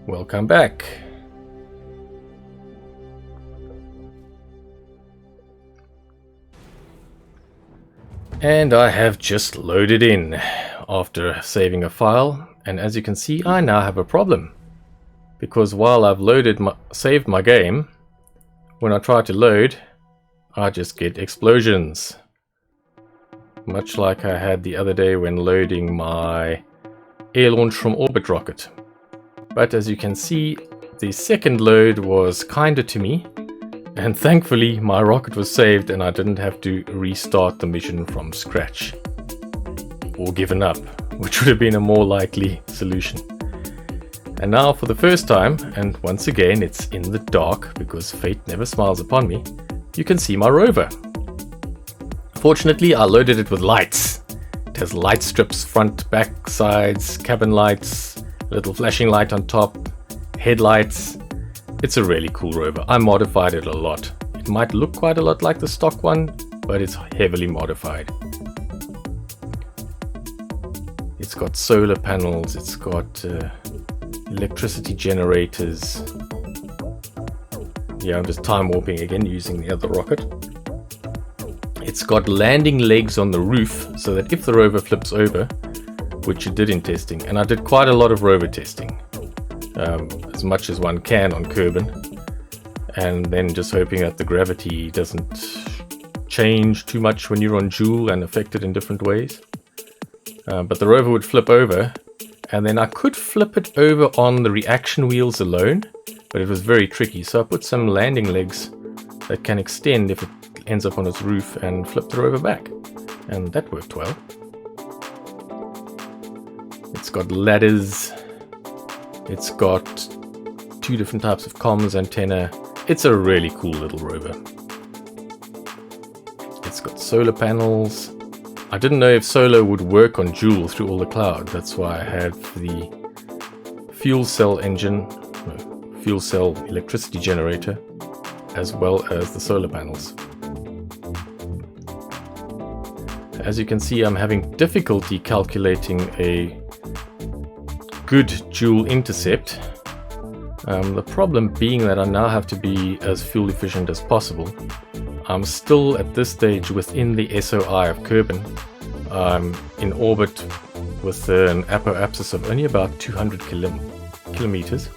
Welcome back. And I have just loaded in after saving a file, and as you can see I now have a problem. Because while I've saved my game, when I try to load, I just get explosions. Much like I had the other day when loading my air launch from orbit rocket. But as you can see, the second load was kinder to me, and thankfully my rocket was saved and I didn't have to restart the mission from scratch. Or given up, which would have been a more likely solution. And now for the first time, and once again it's in the dark because fate never smiles upon me, you can see my rover. Fortunately I loaded it with lights. It has light strips, front, back, sides, cabin lights, a little flashing light on top, headlights. It's a really cool rover. I modified it a lot. It might look quite a lot like the stock one, but it's heavily modified. It's got solar panels, it's got electricity generators. Yeah, I'm just time warping again using the other rocket. It's got landing legs on the roof so that if the rover flips over, which it did in testing, and I did quite a lot of rover testing, as much as one can on Kerbin, and then just hoping that the gravity doesn't change too much when you're on Jool and affect it in different ways. But the rover would flip over, and then I could flip it over on the reaction wheels alone, but it was very tricky, so I put some landing legs that can extend if it ends up on its roof and flip the rover back, and that worked well. It's got ladders, it's got 2 different types of comms antenna. It's a really cool little rover. It's got solar panels. I didn't know if solar would work on Jool through all the cloud. That's why I had the fuel cell engine, fuel cell electricity generator, as well as the solar panels. As you can see, I'm having difficulty calculating a good Jool intercept. The problem being that I now have to be as fuel efficient as possible. I'm still at this stage within the SOI of Kerbin. I'm in orbit with an apoapsis of only about 200 kilometers.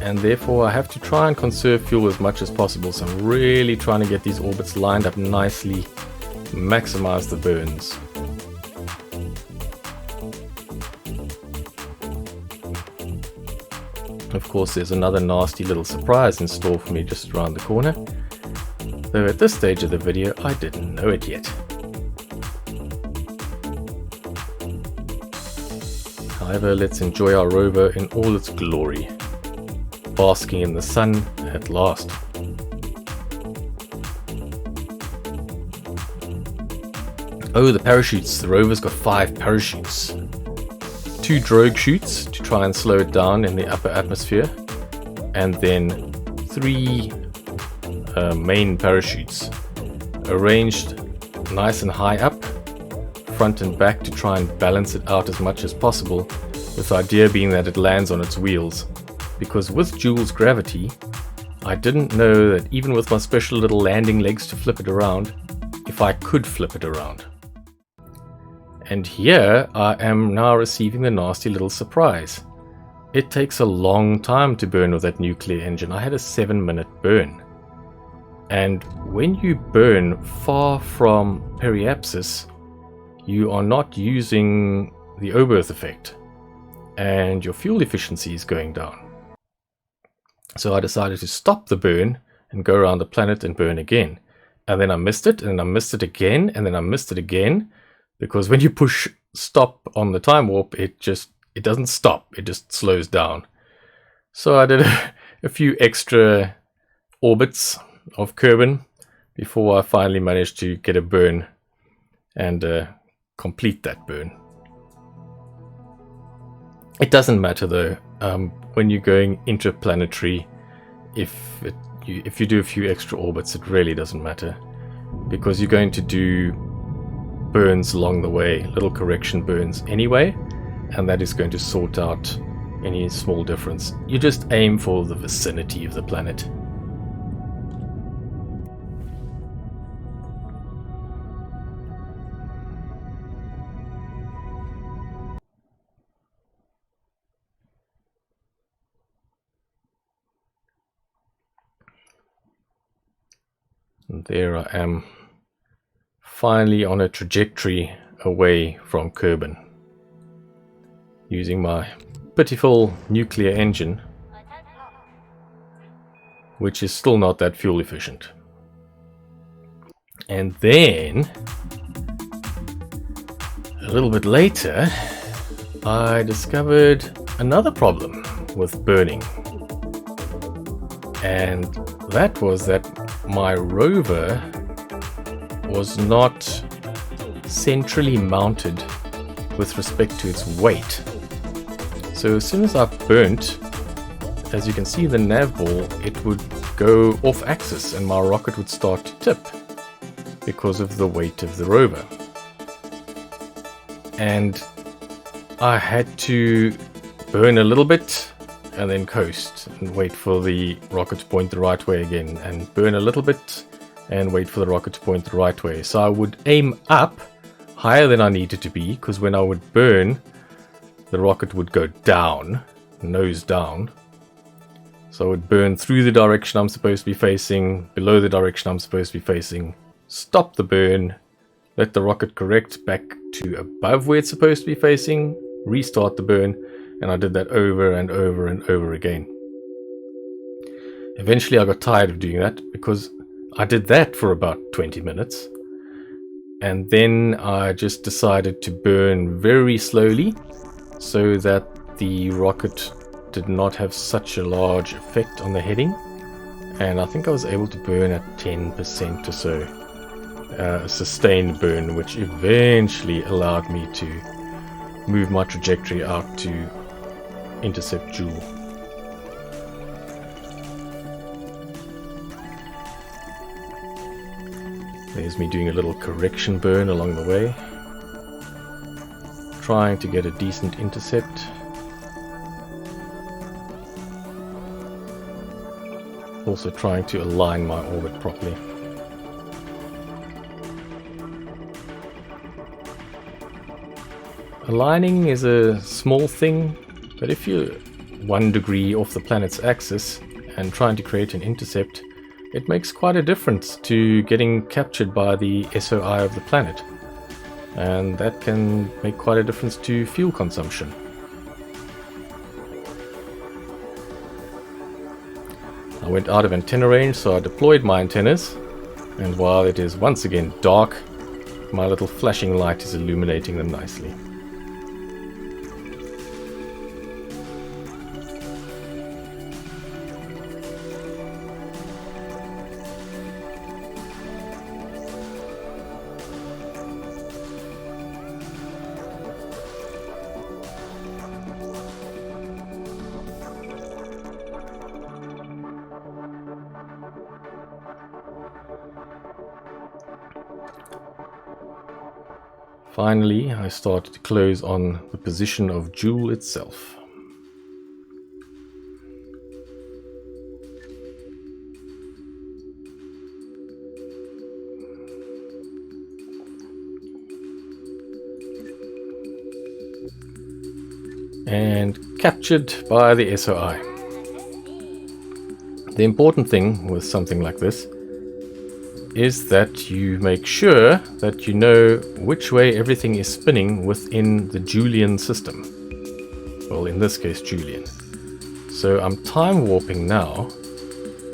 And therefore I have to try and conserve fuel as much as possible. So I'm really trying to get these orbits lined up nicely, maximize the burns. Of course, there's another nasty little surprise in store for me just around the corner, though at this stage of the video I didn't know it yet. However, let's enjoy our rover in all its glory, basking in the sun at last. Oh, the parachutes. The rover's got 5 parachutes. 2 drogue chutes to try and slow it down in the upper atmosphere, and then 3 main parachutes arranged nice and high up, front and back, to try and balance it out as much as possible, with the idea being that it lands on its wheels. Because with Jool's gravity, I didn't know that even with my special little landing legs to flip it around, if I could flip it around. And here I am now receiving the nasty little surprise. It takes a long time to burn with that nuclear engine. I had a 7-minute burn. And when you burn far from periapsis, you are not using the Oberth effect, and your fuel efficiency is going down. So I decided to stop the burn and go around the planet and burn again. And then I missed it, and then I missed it again, and then I missed it again. Because when you push stop on the time warp, it doesn't stop, it just slows down. So I did a few extra orbits of Kerbin before I finally managed to get a burn and complete that burn. It doesn't matter though, when you're going interplanetary, if you do a few extra orbits, it really doesn't matter, because you're going to do burns along the way, little correction burns anyway, and that is going to sort out any small difference. You just aim for the vicinity of the planet. And there I am, finally on a trajectory away from Kerbin, using my pitiful nuclear engine, which is still not that fuel efficient. And then, a little bit later, I discovered another problem with burning. And that was that my rover was not centrally mounted with respect to its weight. So as soon as I burnt, as you can see the nav ball, it would go off axis and my rocket would start to tip because of the weight of the rover. And I had to burn a little bit and then coast and wait for the rocket to point the right way again, and burn a little bit and wait for the rocket to point the right way. So I would aim up higher than I needed to be, because when I would burn, the rocket would go down, nose down. So I would burn through the direction I'm supposed to be facing, below the direction I'm supposed to be facing, stop the burn, let the rocket correct back to above where it's supposed to be facing, restart the burn, and I did that over and over and over again. Eventually I got tired of doing that, because I did that for about 20 minutes. And then I just decided to burn very slowly so that the rocket did not have such a large effect on the heading. And I think I was able to burn at 10% or so. A sustained burn, which eventually allowed me to move my trajectory out to intercept Jool. There's me doing a little correction burn along the way, trying to get a decent intercept. Also trying to align my orbit properly. Aligning is a small thing, but if you're 1 degree off the planet's axis and trying to create an intercept, it makes quite a difference to getting captured by the SOI of the planet. And that can make quite a difference to fuel consumption. I went out of antenna range, so I deployed my antennas, and while it is once again dark, my little flashing light is illuminating them nicely. Finally, I started to close on the position of Jool itself. And captured by the SOI. The important thing with something like this is that you make sure that you know which way everything is spinning within the Julian system. Well, in this case, Julian. So I'm time warping now,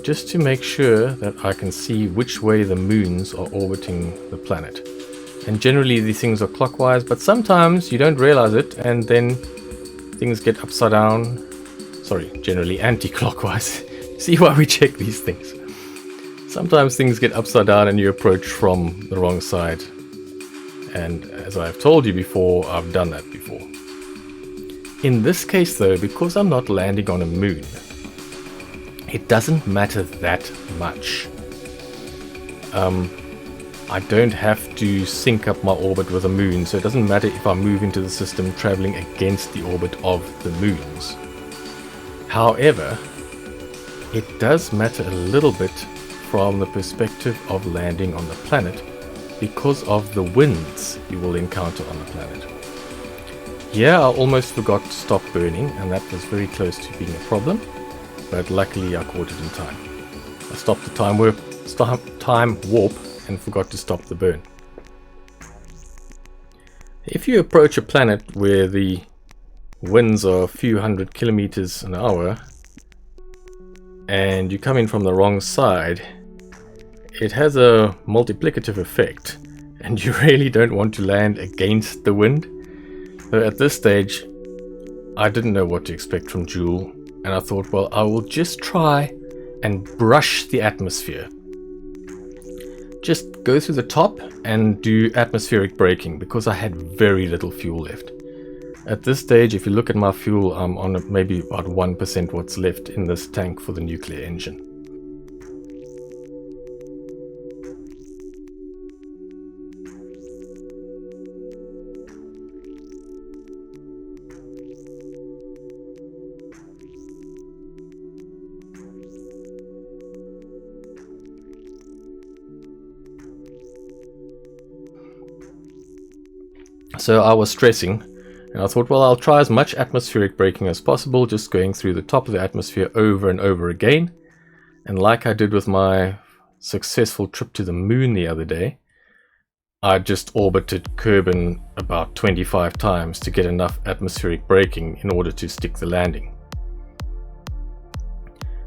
just to make sure that I can see which way the moons are orbiting the planet. And generally these things are clockwise, but sometimes you don't realize it, and then things get upside down. Sorry, generally anti-clockwise. See why we check these things. Sometimes things get upside down and you approach from the wrong side. And as I've told you before, I've done that before. In this case though, because I'm not landing on a moon, it doesn't matter that much. I don't have to sync up my orbit with the moon, so it doesn't matter if I move into the system traveling against the orbit of the moons. However, it does matter a little bit from the perspective of landing on the planet because of the winds you will encounter on the planet. Here I almost forgot to stop burning, and that was very close to being a problem, but luckily I caught it in time. I stopped the time warp and forgot to stop the burn. If you approach a planet where the winds are a few hundred kilometers an hour and you come in from the wrong side, it has a multiplicative effect, and you really don't want to land against the wind. So at this stage, I didn't know what to expect from Jool, and I thought, well, I will just try and brush the atmosphere. Just go through the top and do atmospheric braking, because I had very little fuel left. At this stage, if you look at my fuel, I'm on maybe about 1% what's left in this tank for the nuclear engine. So I was stressing, and I thought, well, I'll try as much atmospheric braking as possible, just going through the top of the atmosphere over and over again. And like I did with my successful trip to the moon the other day, I just orbited Kerbin about 25 times to get enough atmospheric braking in order to stick the landing.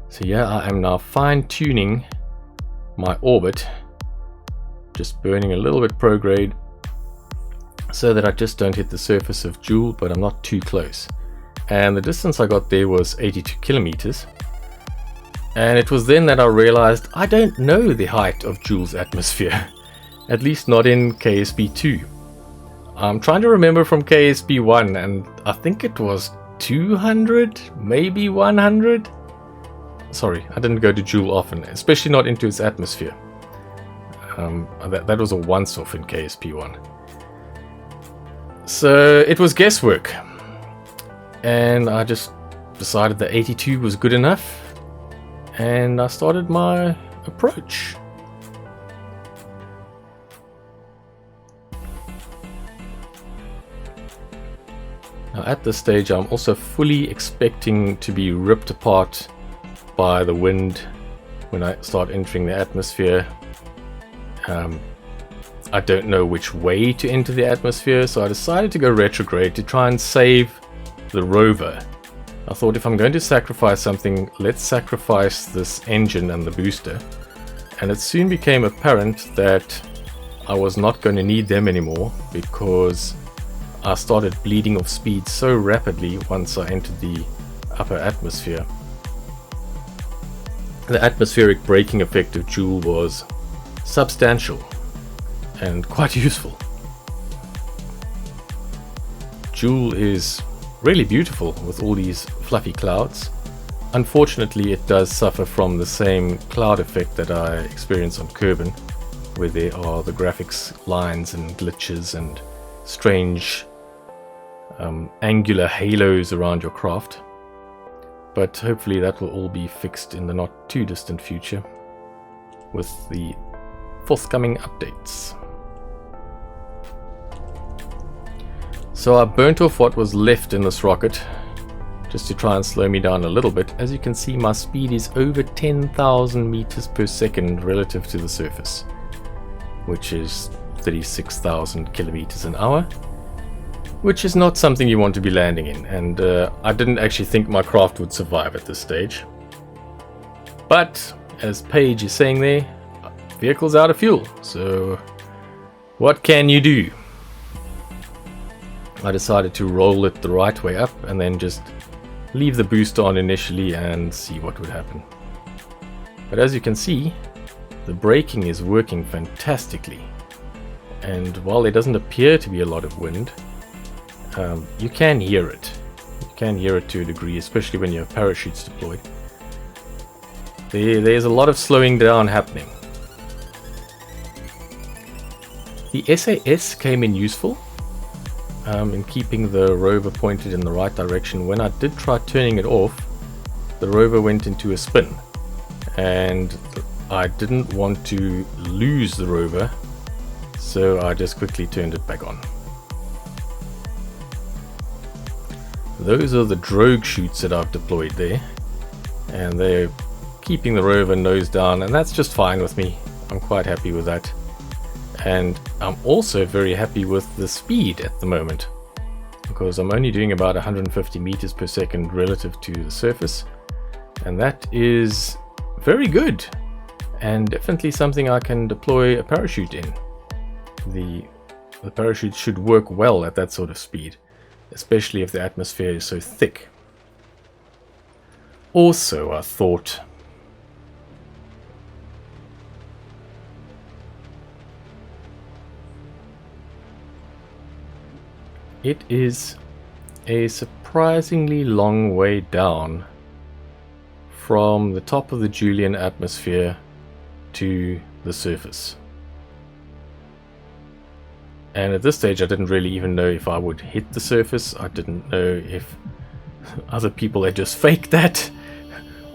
So yeah, I am now fine-tuning my orbit, just burning a little bit prograde, so that I just don't hit the surface of Jool, but I'm not too close. And the distance I got there was 82 kilometers. And it was then that I realized I don't know the height of Jool's atmosphere, at least not in KSP 2. I'm trying to remember from KSP 1, and I think it was 200, maybe 100. Sorry, I didn't go to Jool often, especially not into its atmosphere. That was a once-off in KSP 1. So it was guesswork, and I just decided that 82 was good enough, and I started my approach. Now at this stage I'm also fully expecting to be ripped apart by the wind when I start entering the atmosphere. I don't know which way to enter the atmosphere, so I decided to go retrograde to try and save the rover. I thought, if I'm going to sacrifice something, let's sacrifice this engine and the booster. And it soon became apparent that I was not going to need them anymore, because I started bleeding off speed so rapidly once I entered the upper atmosphere. The atmospheric braking effect of Jool was substantial and quite useful. Jool is really beautiful with all these fluffy clouds. Unfortunately, it does suffer from the same cloud effect that I experience on Kerbin, where there are the graphics lines and glitches and strange angular halos around your craft. But hopefully that will all be fixed in the not too distant future with the forthcoming updates. So I burnt off what was left in this rocket just to try and slow me down a little bit. As you can see, my speed is over 10,000 meters per second relative to the surface, which is 36,000 kilometers an hour, which is not something you want to be landing in. And I didn't actually think my craft would survive at this stage. But as Paige is saying there, vehicle's out of fuel, so what can you do? I decided to roll it the right way up and then just leave the booster on initially and see what would happen. But as you can see, the braking is working fantastically, and while there doesn't appear to be a lot of wind, you can hear it. You can hear it to a degree, especially when you have parachutes deployed. There's a lot of slowing down happening. The SAS came in useful in keeping the rover pointed in the right direction. When I did try turning it off, the rover went into a spin, and I didn't want to lose the rover, so I just quickly turned it back on. Those are the drogue chutes that I've deployed there, and they're keeping the rover nose down, and that's just fine with me. I'm quite happy with that. And I'm also very happy with the speed at the moment, because I'm only doing about 150 meters per second relative to the surface, and that is very good, and definitely something I can deploy a parachute in. The parachute should work well at that sort of speed, especially if the atmosphere is so thick. Also, I thought it is a surprisingly long way down from the top of the Julian atmosphere to the surface. And at this stage I didn't really even know if I would hit the surface. I didn't know if other people had just faked that,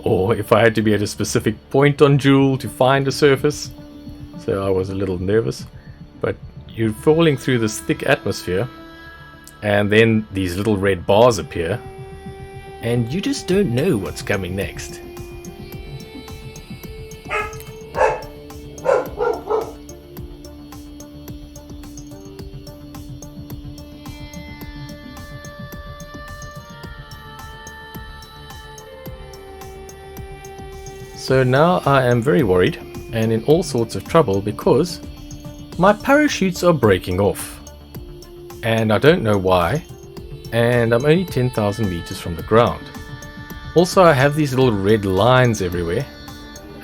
or if I had to be at a specific point on Jool to find a surface. So I was a little nervous. But you're falling through this thick atmosphere, and then these little red bars appear, and you just don't know what's coming next. So now I am very worried and in all sorts of trouble, because my parachutes are breaking off. And I don't know why, and I'm only 10,000 meters from the ground. Also, I have these little red lines everywhere,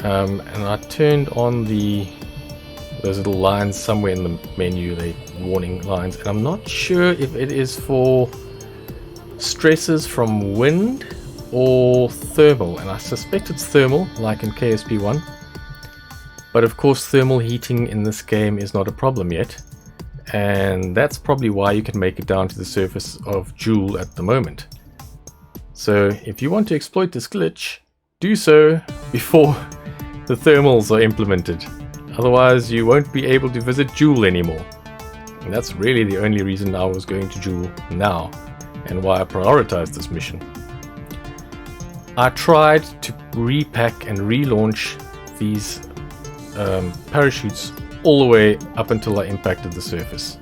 and I turned on those little lines somewhere in the menu, the warning lines, and I'm not sure if it is for stresses from wind or thermal, and I suspect it's thermal, like in KSP 1. But of course thermal heating in this game is not a problem yet, and that's probably why you can make it down to the surface of Jool at the moment. So if you want to exploit this glitch, do so before the thermals are implemented. Otherwise you won't be able to visit Jool anymore. And that's really the only reason I was going to Jool now, and why I prioritized this mission. I tried to repack and relaunch these parachutes all the way up until I impacted the surface.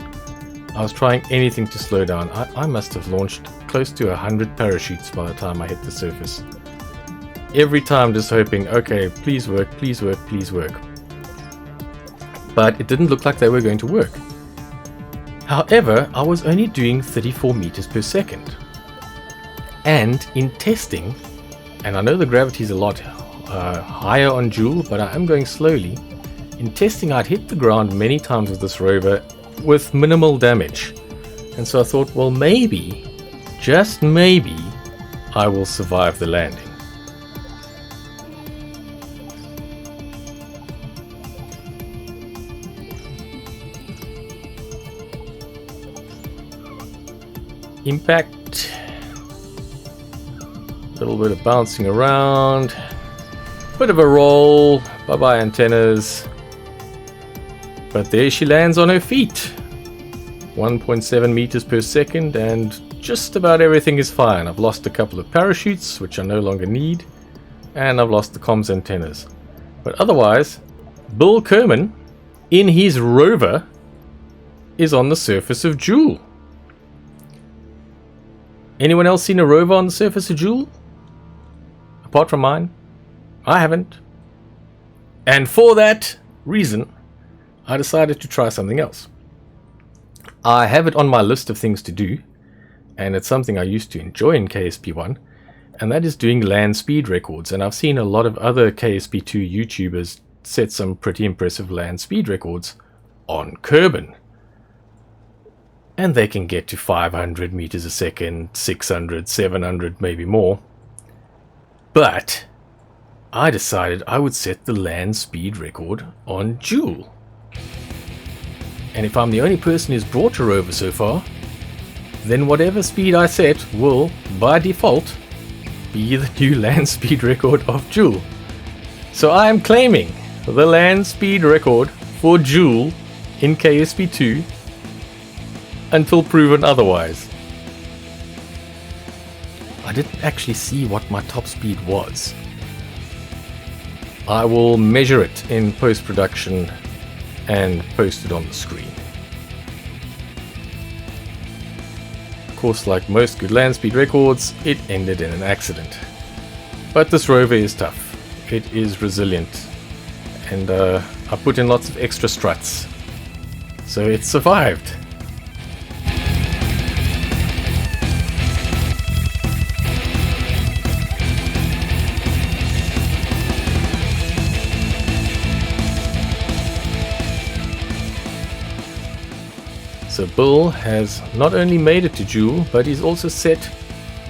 I was trying anything to slow down. I must have launched close to 100 parachutes by the time I hit the surface. Every time just hoping, okay, please work, please work, please work. But it didn't look like they were going to work. However, I was only doing 34 meters per second. And in testing, and I know the gravity is a lot higher on Jool, but I am going slowly. In testing, I'd hit the ground many times with this rover with minimal damage. And so I thought, well, maybe, just maybe, I will survive the landing. Impact. A little bit of bouncing around. Bit of a roll. Bye-bye antennas. But there she lands on her feet. 1.7 meters per second, and just about everything is fine. I've lost a couple of parachutes, which I no longer need, and I've lost the comms antennas. But otherwise, Bill Kerbin, in his rover, is on the surface of Jool. Anyone else seen a rover on the surface of Jool? Apart from mine? I haven't. And for that reason, I decided to try something else. I have it on my list of things to do, and it's something I used to enjoy in KSP1, and that is doing land speed records. And I've seen a lot of other KSP2 YouTubers set some pretty impressive land speed records on Kerbin. And they can get to 500 meters a second, 600, 700, maybe more. But I decided I would set the land speed record on Jool. And if I'm the only person who's brought a rover so far, then whatever speed I set will, by default, be the new land speed record of Jool. So I am claiming the land speed record for Jool in KSP2 until proven otherwise. I didn't actually see what my top speed was. I will measure it in post-production and post it on the screen. Of course, like most good land speed records, it ended in an accident. But this rover is tough. It is resilient. And I put in lots of extra struts. So it survived. So Bill has not only made it to Jool, but he's also set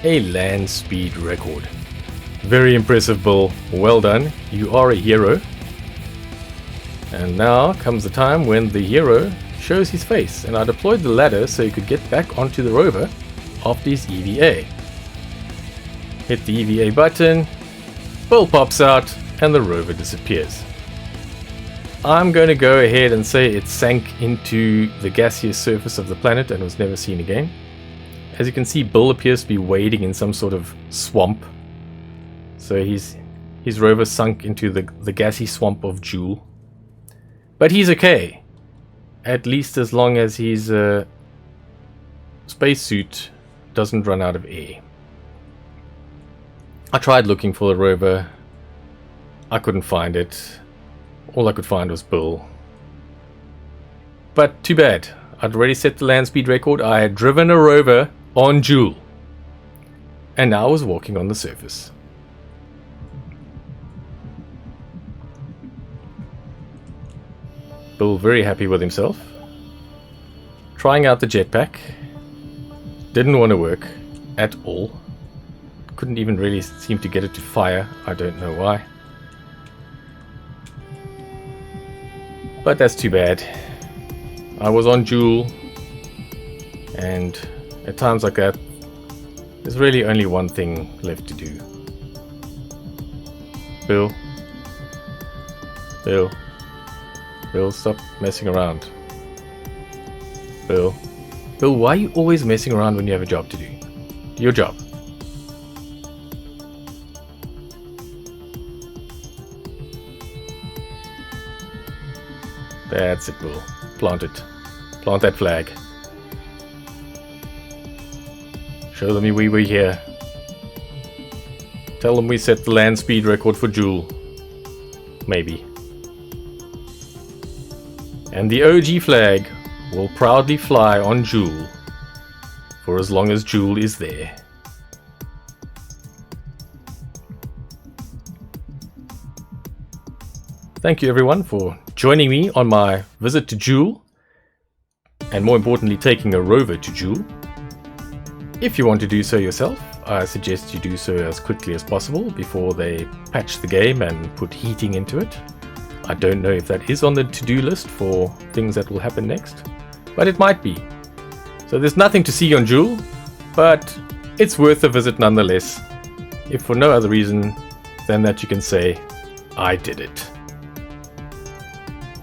a land speed record. Very impressive, Bill. Well done. You are a hero. And now comes the time when the hero shows his face, and I deployed the ladder so he could get back onto the rover after his EVA. Hit the EVA button, Bill pops out, and the rover disappears. I'm going to go ahead and say it sank into the gaseous surface of the planet and was never seen again. As you can see, Bill appears to be wading in some sort of swamp. So his rover sunk into the gassy swamp of Jool. But he's okay. At least as long as his spacesuit doesn't run out of air. I tried looking for the rover. I couldn't find it. All I could find was Bill. But too bad. I'd already set the land speed record. I had driven a rover on Jool. And now I was walking on the surface. Bill very happy with himself. Trying out the jetpack. Didn't want to work at all. Couldn't even really seem to get it to fire. I don't know why. But that's too bad. I was on Jool, and at times like that, there's really only one thing left to do. Bill, stop messing around. Bill, why are you always messing around when you have a job to do? Do your job. That's it, Bill. Plant it. Plant that flag. Show them we were here. Tell them we set the land speed record for Jool. Maybe. And the OG flag will proudly fly on Jool for as long as Jool is there. Thank you everyone for joining me on my visit to Jool, and more importantly taking a rover to Jool. If you want to do so yourself, I suggest you do so as quickly as possible before they patch the game and put heating into it. I don't know if that is on the to-do list for things that will happen next, but it might be. So there's nothing to see on Jool, but it's worth a visit nonetheless, if for no other reason than that you can say, I did it.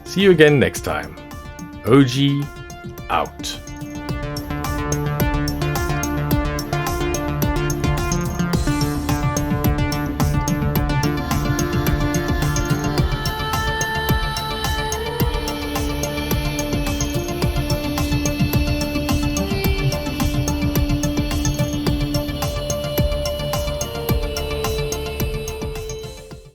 See you again next time. OG out.